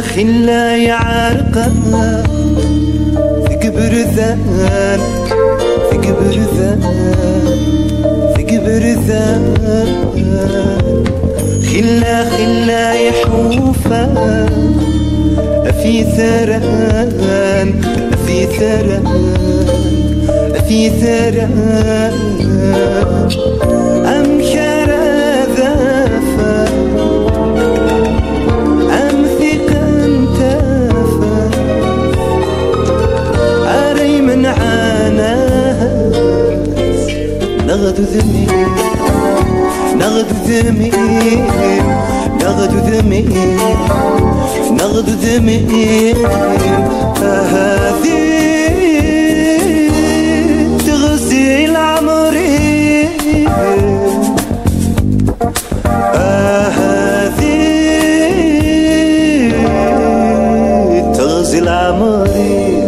خلا يا عارقة ثق برذان ثق برذان ثق برذان خلا يا حوفة في ثران في ثران في ثران أم كرذافة أم ثقا تافة أري من عاناس نغدو ذمي نغدو ذمي نغدو ذمي نغدو ذمي هذه تغسل عمري هذه تغسل عمري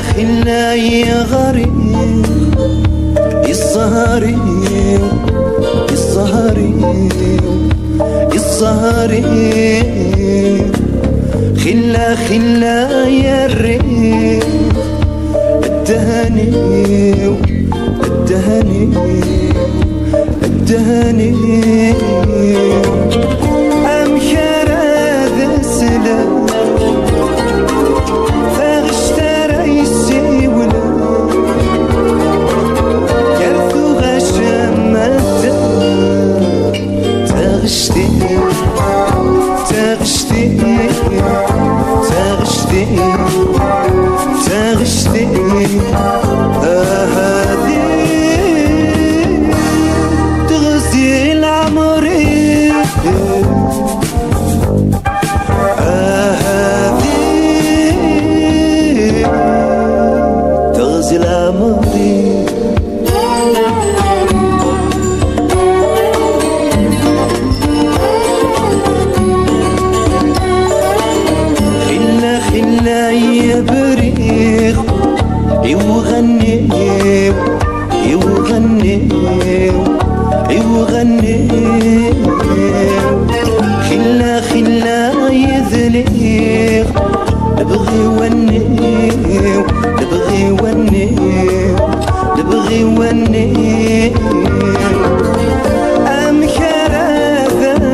خلا يا غريب السهري السهري السهري خلا يا الريح الدهني الدهني الدهني أم شراد السلام تغشتي هذه تغسل عمري هذه تغسل عمري خلا يا بريخ يوغني يوغني يوغني خلا يذليخ نبغي وني نبغي وني نبغي وني أم كرذافة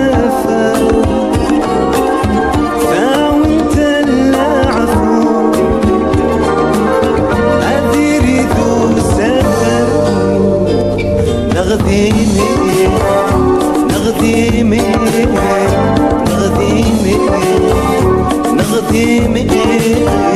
فاونت العفو أدري ذو سفر نغديمي نغديمي نغديمي نغديمي